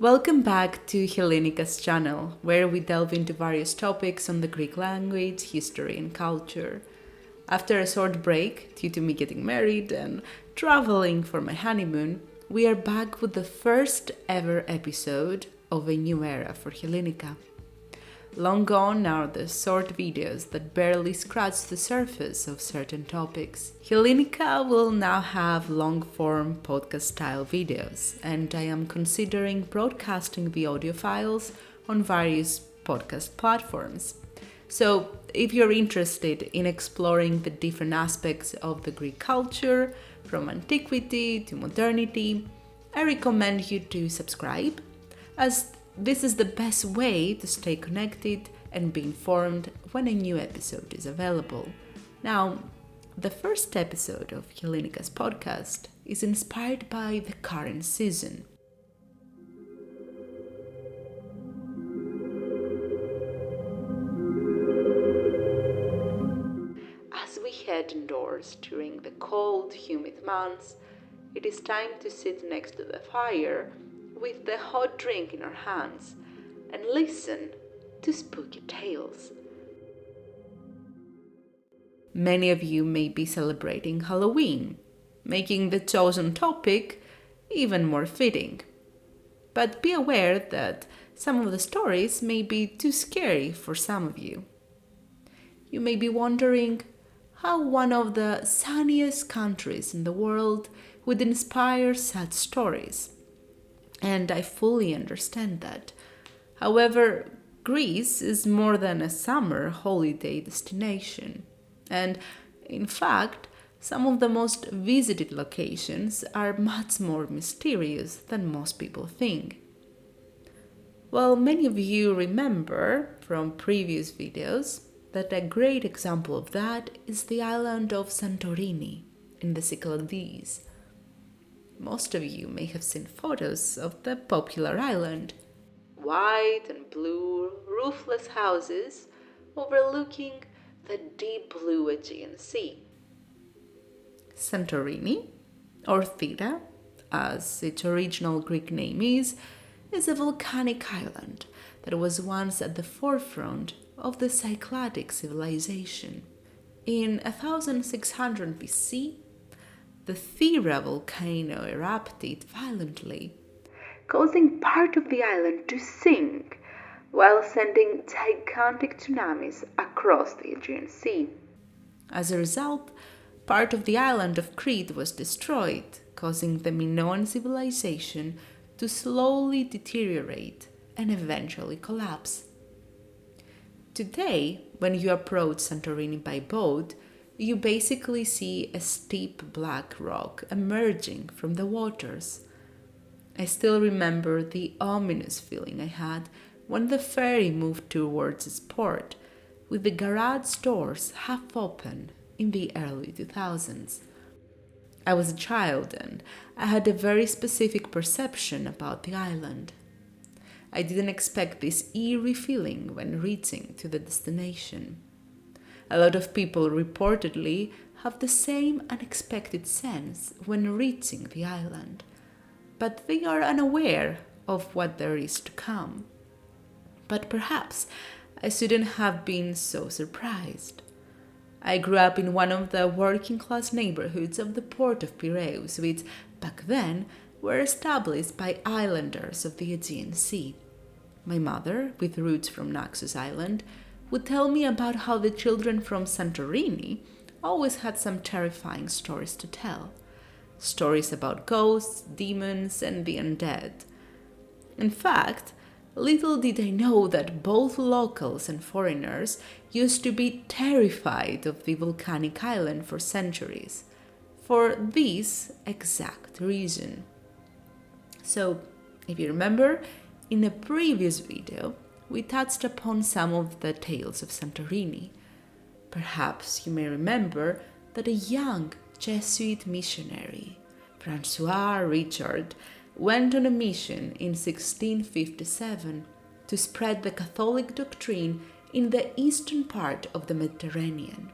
Welcome back to Helinika's channel, where we delve into various topics on the Greek language, history, and culture. After a short break, due to me getting married and traveling for my honeymoon, we are back with the first ever episode of a new era for Helinika. Long gone are the short videos that barely scratch the surface of certain topics. Helinika will now have long-form podcast-style videos, and I am considering broadcasting the audio files on various podcast platforms. So, if you're interested in exploring the different aspects of the Greek culture, from antiquity to modernity, I recommend you to subscribe, as this is the best way to stay connected and be informed when a new episode is available. Now, the first episode of Helinika's podcast is inspired by the current season. As we head indoors during the cold, humid months, it is time to sit next to the fire with the hot drink in our hands and listen to spooky tales. Many of you may be celebrating Halloween, making the chosen topic even more fitting. But be aware that some of the stories may be too scary for some of you. You may be wondering how one of the sunniest countries in the world would inspire such stories. And I fully understand that. However, Greece is more than a summer holiday destination. And in fact, some of the most visited locations are much more mysterious than most people think. Well, many of you remember from previous videos that a great example of that is the island of Santorini in the Cyclades. Most of you may have seen photos of the popular island. White and blue, roofless houses overlooking the deep blue Aegean Sea. Santorini, or Thera, as its original Greek name is a volcanic island that was once at the forefront of the Cycladic civilization. In 1600 BC, the Thera volcano erupted violently, causing part of the island to sink while sending gigantic tsunamis across the Aegean Sea. As a result, part of the island of Crete was destroyed, causing the Minoan civilization to slowly deteriorate and eventually collapse. Today, when you approach Santorini by boat, you basically see a steep black rock emerging from the waters. I still remember the ominous feeling I had when the ferry moved towards its port, with the garage doors half open in the early 2000s. I was a child and I had a very specific perception about the island. I didn't expect this eerie feeling when reaching to the destination. A lot of people reportedly have the same unexpected sense when reaching the island, but they are unaware of what there is to come. But perhaps I shouldn't have been so surprised. I grew up in one of the working-class neighborhoods of the port of Piraeus, which back then were established by islanders of the Aegean Sea. My mother, with roots from Naxos Island, would tell me about how the children from Santorini always had some terrifying stories to tell. Stories about ghosts, demons, and the undead. In fact, little did I know that both locals and foreigners used to be terrified of the volcanic island for centuries, for this exact reason. So, if you remember, in a previous video, we touched upon some of the tales of Santorini. Perhaps you may remember that a young Jesuit missionary, Francois Richard, went on a mission in 1657 to spread the Catholic doctrine in the eastern part of the Mediterranean.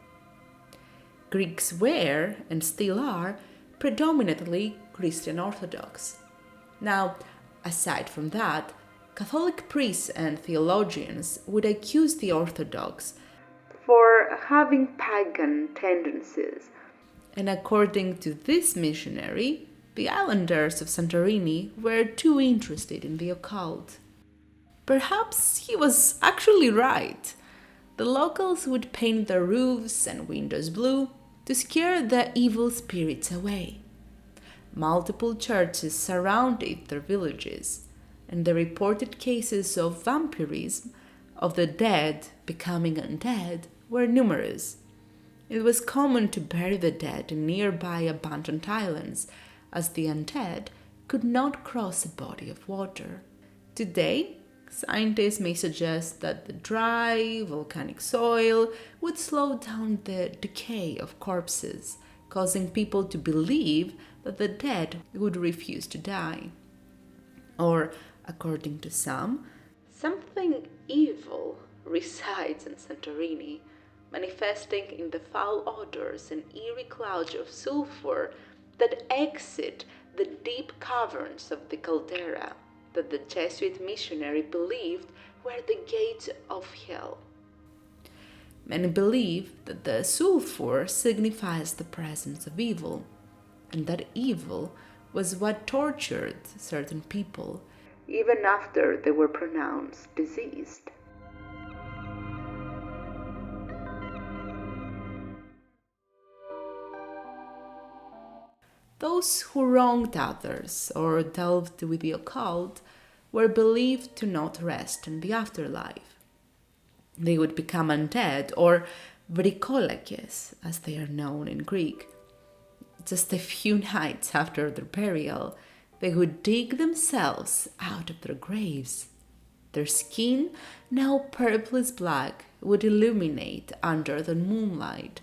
Greeks were, and still are, predominantly Christian Orthodox. Now, Aside from that, Catholic priests and theologians would accuse the Orthodox for having pagan tendencies. And according to this missionary, the islanders of Santorini were too interested in the occult. Perhaps he was actually right. The locals would paint their roofs and windows blue to scare the evil spirits away. Multiple churches surrounded their villages, and the reported cases of vampirism, of the dead becoming undead, were numerous. It was common to bury the dead in nearby abandoned islands, as the undead could not cross a body of water. Today, scientists may suggest that the dry, volcanic soil would slow down the decay of corpses, causing people to believe that the dead would refuse to die. Or, according to some, something evil resides in Santorini, manifesting in the foul odors and eerie clouds of sulfur that exit the deep caverns of the caldera that the Jesuit missionary believed were the gates of hell. Many believe that the sulfur signifies the presence of evil, and that evil was what tortured certain people, even after they were pronounced diseased. Those who wronged others or delved with the occult were believed to not rest in the afterlife. They would become undead, or vrikolakes, as they are known in Greek. Just a few nights after their burial, they would dig themselves out of their graves. Their skin, now purplish black, would illuminate under the moonlight.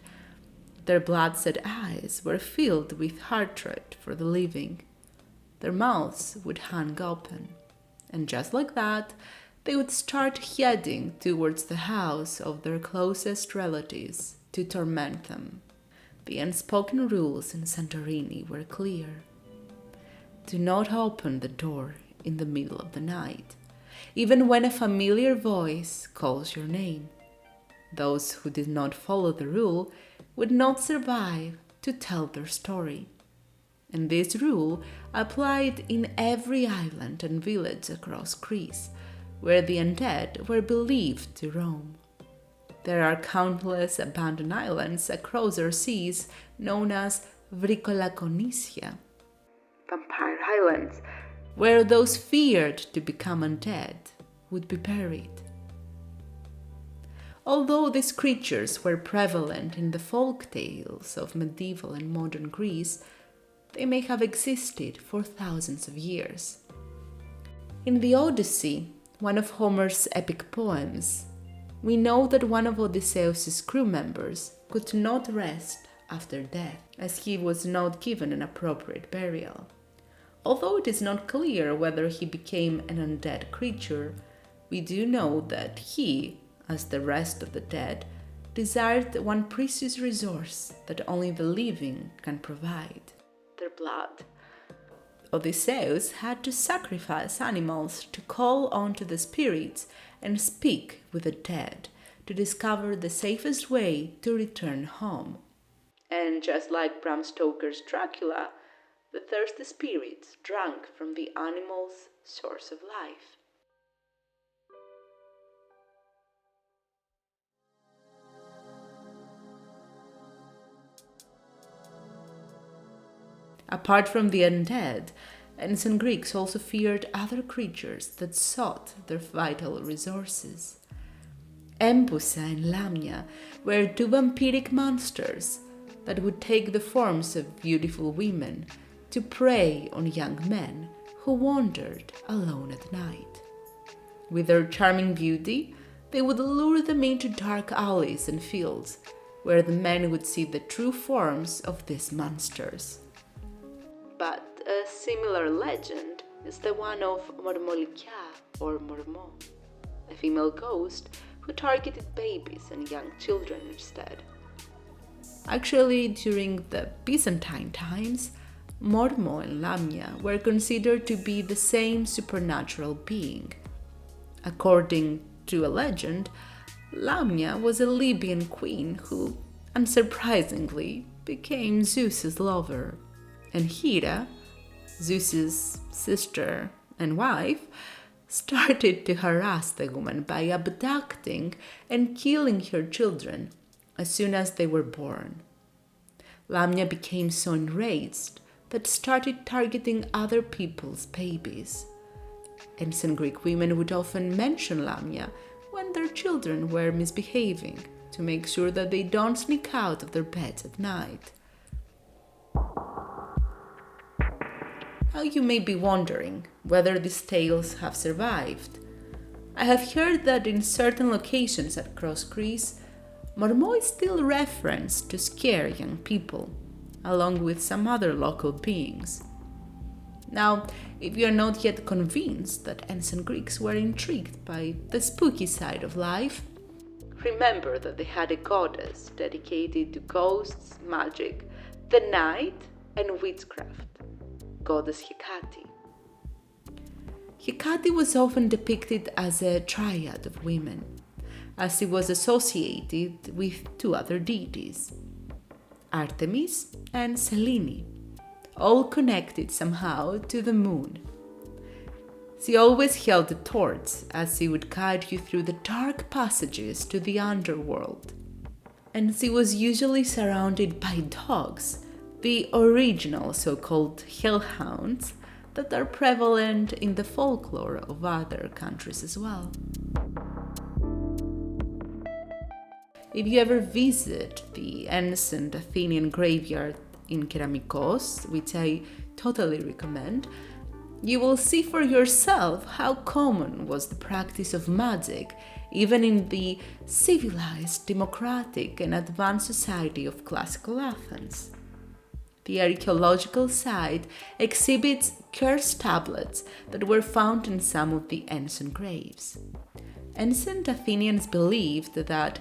Their blood-set eyes were filled with hatred for the living. Their mouths would hang open, and just like that, they would start heading towards the house of their closest relatives to torment them. The unspoken rules in Santorini were clear. Do not open the door in the middle of the night, even when a familiar voice calls your name. Those who did not follow the rule would not survive to tell their story. And this rule applied in every island and village across Greece, where the undead were believed to roam. There are countless abandoned islands across our seas known as Vrikolakonisia, vampire islands, where those feared to become undead would be buried. Although these creatures were prevalent in the folk tales of medieval and modern Greece, they may have existed for thousands of years. In the Odyssey, one of Homer's epic poems, we know that one of Odysseus' crew members could not rest after death, as he was not given an appropriate burial. Although it is not clear whether he became an undead creature, we do know that he, as the rest of the dead, desired one precious resource that only the living can provide: their blood. Odysseus had to sacrifice animals to call on to the spirits and speak with the dead to discover the safest way to return home. And just like Bram Stoker's Dracula, the thirsty spirits drank from the animal's source of life. Apart from the undead, ancient Greeks also feared other creatures that sought their vital resources. Empusa Lamia were two vampiric monsters that would take the forms of beautiful women to prey on young men who wandered alone at night. With their charming beauty, they would lure them into dark alleys and fields, where the men would see the true forms of these monsters. But a similar legend is the one of Mormolikia or Mormo, a female ghost who targeted babies and young children instead. Actually, during the Byzantine times, Mormo and Lamia were considered to be the same supernatural being. According to a legend, Lamia was a Libyan queen who, unsurprisingly, became Zeus's lover, and Hera, Zeus's sister and wife, started to harass the woman by abducting and killing her children as soon as they were born. Lamia became so enraged that started targeting other people's babies. Ancient Greek women would often mention Lamia when their children were misbehaving to make sure that they don't sneak out of their beds at night. Now you may be wondering whether these tales have survived. I have heard that in certain locations across Greece, Mormo is still referenced to scare young people, along with some other local beings. Now, if you are not yet convinced that ancient Greeks were intrigued by the spooky side of life, remember that they had a goddess dedicated to ghosts, magic, the night, and witchcraft, goddess Hiati. Hiati was often depicted as a triad of women, as she was associated with two other deities, Artemis and Selene, all connected somehow to the moon. She always held a torch as she would guide you through the dark passages to the underworld. And she was usually surrounded by dogs, the original so-called hellhounds that are prevalent in the folklore of other countries as well. If you ever visit the ancient Athenian graveyard in Keramikos, which I totally recommend, you will see for yourself how common was the practice of magic even in the civilized, democratic, and advanced society of classical Athens. The archaeological site exhibits cursed tablets that were found in some of the ancient graves. Ancient Athenians believed that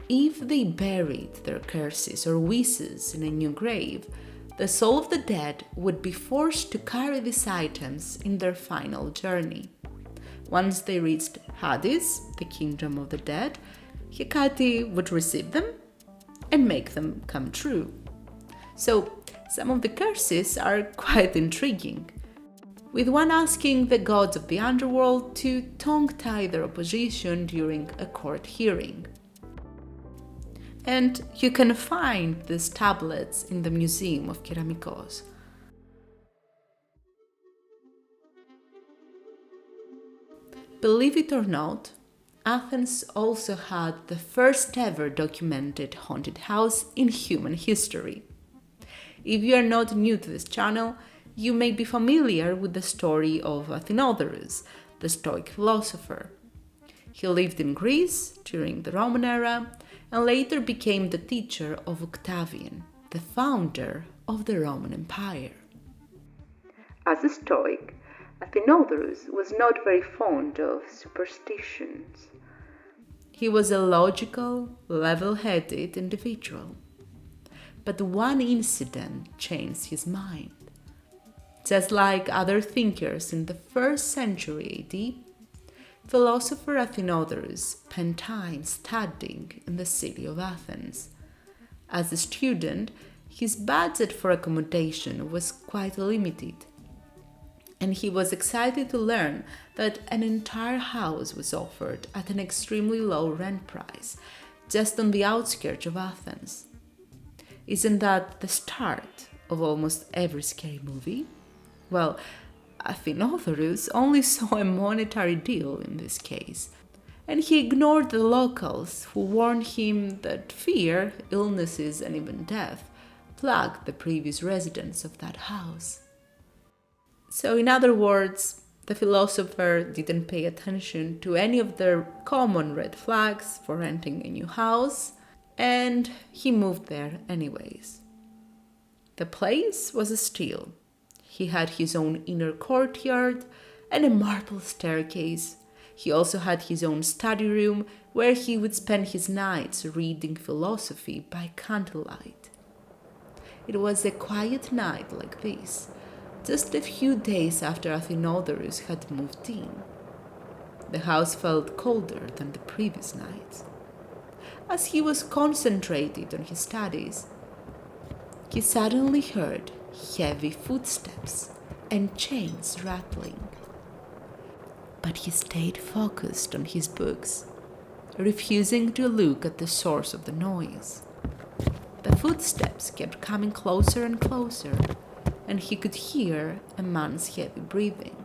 if they buried their curses or wishes in a new grave, the soul of the dead would be forced to carry these items in their final journey. Once they reached Hades, the kingdom of the dead, Hecate would receive them and make them come true. So, some of the curses are quite intriguing, with one asking the gods of the underworld to tongue-tie their opposition during a court hearing. And you can find these tablets in the Museum of Keramikos. Believe it or not, Athens also had the first ever documented haunted house in human history. If you are not new to this channel, you may be familiar with the story of Athenodorus, the Stoic philosopher. He lived in Greece during the Roman era and later became the teacher of Octavian, the founder of the Roman Empire. As a Stoic, Athenodorus was not very fond of superstitions. He was a logical, level-headed individual. But one incident changed his mind. Just like other thinkers in the 1st century AD, philosopher Athenodorus spent time studying in the city of Athens. As a student, his budget for accommodation was quite limited, and he was excited to learn that an entire house was offered at an extremely low rent price, just on the outskirts of Athens. Isn't that the start of almost every scary movie? Well, Athenodorus only saw a monetary deal in this case, and he ignored the locals who warned him that fear, illnesses, and even death plagued the previous residents of that house. So, in other words, the philosopher didn't pay attention to any of the common red flags for renting a new house, and he moved there anyways. The place was a steal. He had his own inner courtyard and a marble staircase. He also had his own study room where he would spend his nights reading philosophy by candlelight. It was a quiet night like this, just a few days after Athenodorus had moved in. The house felt colder than the previous nights. As he was concentrated on his studies, he suddenly heard heavy footsteps and chains rattling. But he stayed focused on his books, refusing to look at the source of the noise. The footsteps kept coming closer and closer, and he could hear a man's heavy breathing.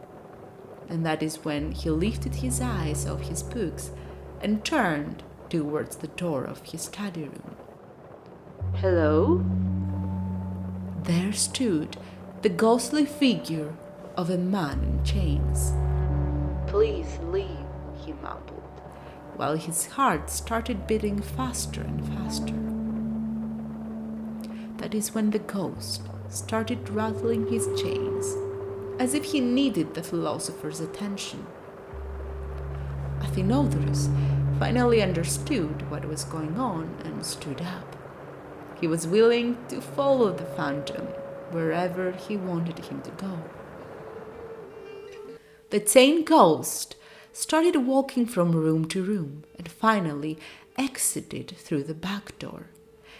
And that is when he lifted his eyes off his books and turned towards the door of his study room. "Hello?" There stood the ghostly figure of a man in chains. "Please leave," he mumbled, while his heart started beating faster and faster. That is when the ghost started rattling his chains, as if he needed the philosopher's attention. Athenodorus finally understood what was going on and stood up. He was willing to follow the phantom wherever he wanted him to go. The chained ghost started walking from room to room and finally exited through the back door.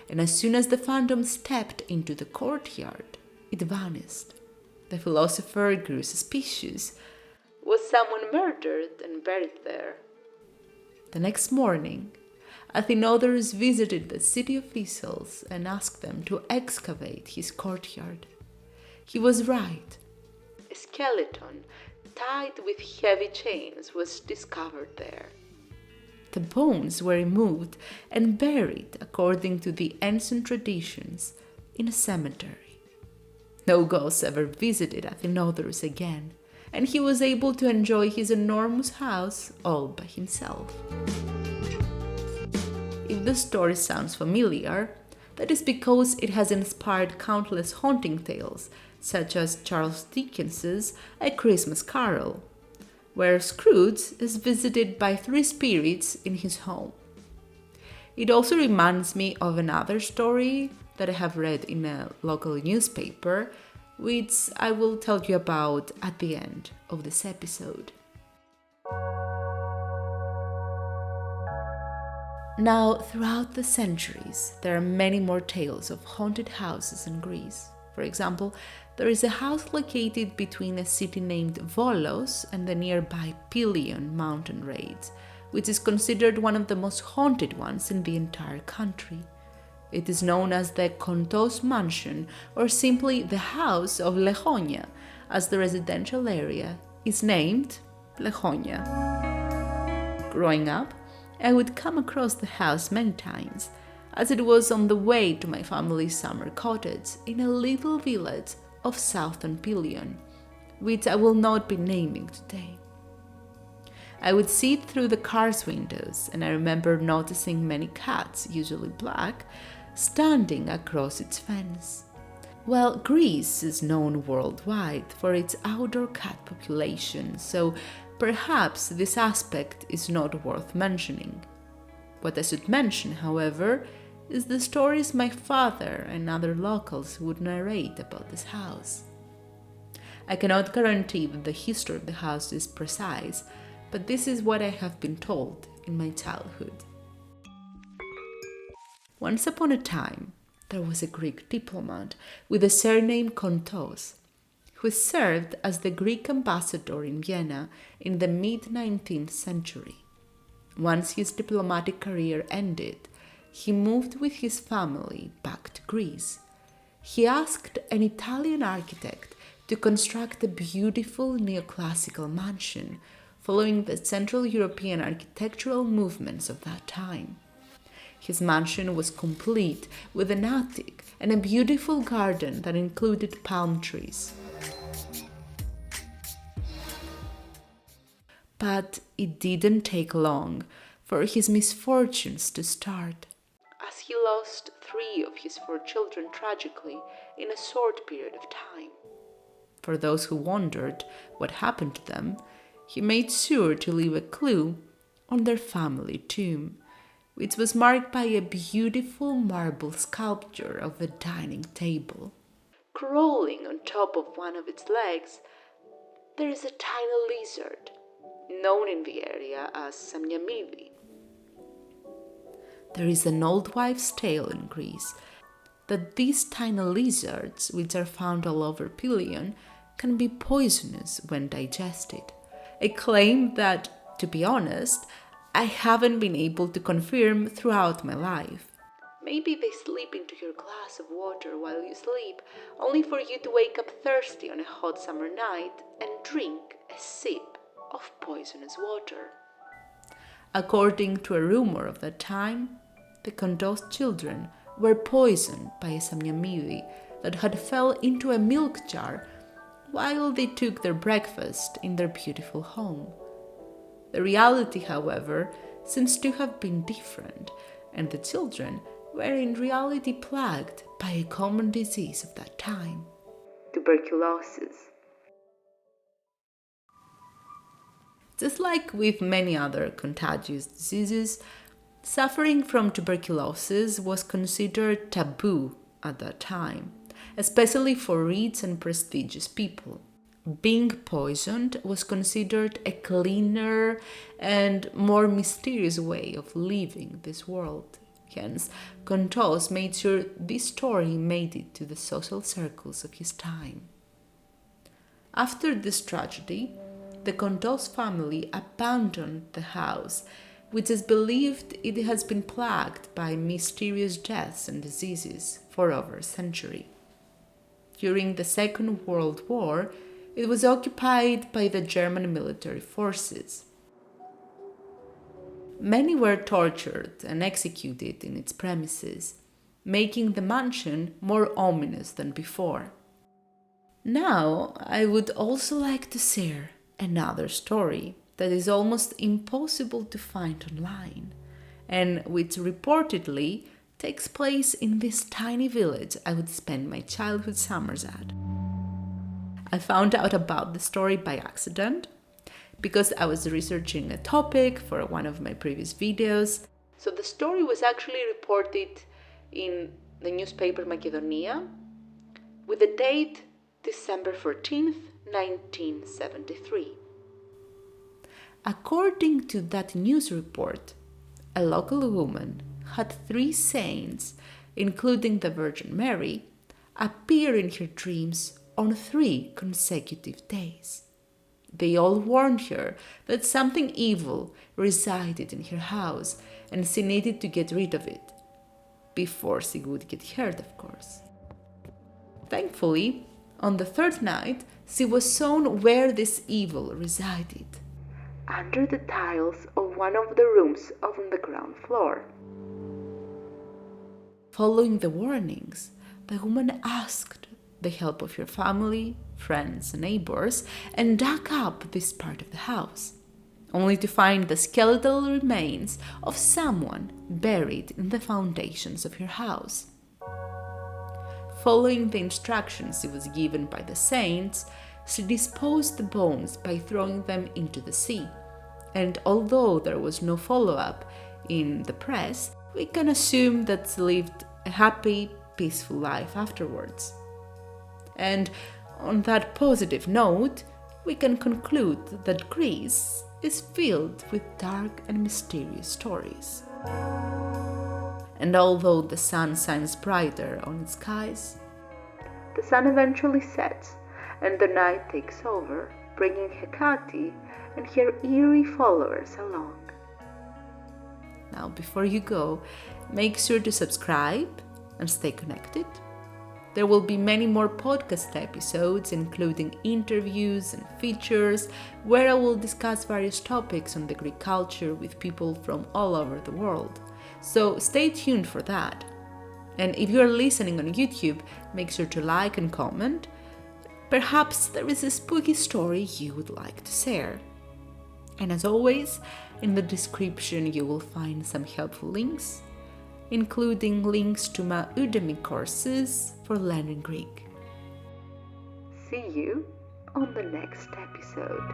And as soon as the phantom stepped into the courtyard, it vanished. The philosopher grew suspicious. Was someone murdered and buried there? The next morning, Athenodorus visited the city officials and asked them to excavate his courtyard. He was right. A skeleton tied with heavy chains was discovered there. The bones were removed and buried according to the ancient traditions in a cemetery. No ghosts ever visited Athenodorus again, and he was able to enjoy his enormous house all by himself. If the story sounds familiar, that is because it has inspired countless haunting tales, such as Charles Dickens's A Christmas Carol, where Scrooge is visited by 3 spirits in his home. It also reminds me of another story that I have read in a local newspaper, which I will tell you about at the end of this episode. Now, throughout the centuries, there are many more tales of haunted houses in Greece. For example, there is a house located between a city named Volos and the nearby Pelion mountain range, which is considered one of the most haunted ones in the entire country. It is known as the Kos Mansion, or simply the House of Lechonia, as the residential area is named Lechonia. Growing up, I would come across the house many times, as it was on the way to my family's summer cottage in a little village of southern Pelion, which I will not be naming today. I would see it through the car's windows, and I remember noticing many cats, usually black, standing across its fence. Well, Greece is known worldwide for its outdoor cat population, so perhaps this aspect is not worth mentioning. What I should mention, however, is the stories my father and other locals would narrate about this house. I cannot guarantee that the history of the house is precise, but this is what I have been told in my childhood. Once upon a time, there was a Greek diplomat with the surname Kontos, who served as the Greek ambassador in Vienna in the mid-19th century. Once his diplomatic career ended, he moved with his family back to Greece. He asked an Italian architect to construct a beautiful neoclassical mansion, following the Central European architectural movements of that time. His mansion was complete with an attic and a beautiful garden that included palm trees. But it didn't take long for his misfortunes to start, as he lost 3 of his 4 children tragically in a short period of time. For those who wondered what happened to them, he made sure to leave a clue on their family tomb, which was marked by a beautiful marble sculpture of a dining table. Crawling on top of one of its legs, there is a tiny lizard, known in the area as Samyamivi. There is an old wives' tale in Greece that these tiny lizards, which are found all over Pelion, can be poisonous when digested. A claim that, to be honest, I haven't been able to confirm throughout my life. Maybe they slip into your glass of water while you sleep, only for you to wake up thirsty on a hot summer night and drink a sip of poisonous water. According to a rumor of that time, the Kondos children were poisoned by a Samyamivi that had fell into a milk jar while they took their breakfast in their beautiful home. The reality, however, seems to have been different, and the children were in reality plagued by a common disease of that time: tuberculosis. Just like with many other contagious diseases, suffering from tuberculosis was considered taboo at that time, especially for rich and prestigious people. Being poisoned was considered a cleaner and more mysterious way of living this world. Hence, Kontos made sure this story made it to the social circles of his time. After this tragedy, the Kontos family abandoned the house, which is believed it has been plagued by mysterious deaths and diseases for over a century. During the Second World War, it was occupied by the German military forces. Many were tortured and executed in its premises, making the mansion more ominous than before. Now, I would also like to share another story that is almost impossible to find online, and which reportedly takes place in this tiny village I would spend my childhood summers at. I found out about the story by accident, because I was researching a topic for one of my previous videos. So the story was actually reported in the newspaper Macedonia with the date December 14th, 1973. According to that news report, a local woman had 3 saints, including the Virgin Mary, appear in her dreams on 3 consecutive days. They all warned her that something evil resided in her house and she needed to get rid of it, before she would get hurt, of course. Thankfully, on the 3rd night, she was shown where this evil resided: under the tiles of one of the rooms on the ground floor. Following the warnings, the woman asked the help of her family, friends, and neighbors, and dug up this part of the house, only to find the skeletal remains of someone buried in the foundations of her house. Following the instructions she was given by the saints, she disposed the bones by throwing them into the sea, and although there was no follow-up in the press, we can assume that she lived a happy, peaceful life afterwards. And on that positive note, we can conclude that Greece is filled with dark and mysterious stories. And although the sun shines brighter on its skies, the sun eventually sets and the night takes over, bringing Hiati and her eerie followers along. Now, before you go, make sure to subscribe and stay connected. There will be many more podcast episodes, including interviews and features, where I will discuss various topics on the Greek culture with people from all over the world. So stay tuned for that. And if you are listening on YouTube, make sure to like and comment. Perhaps there is a spooky story you would like to share. And as always, in the description you will find some helpful links, including links to my Udemy courses for learning Greek. See you on the next episode.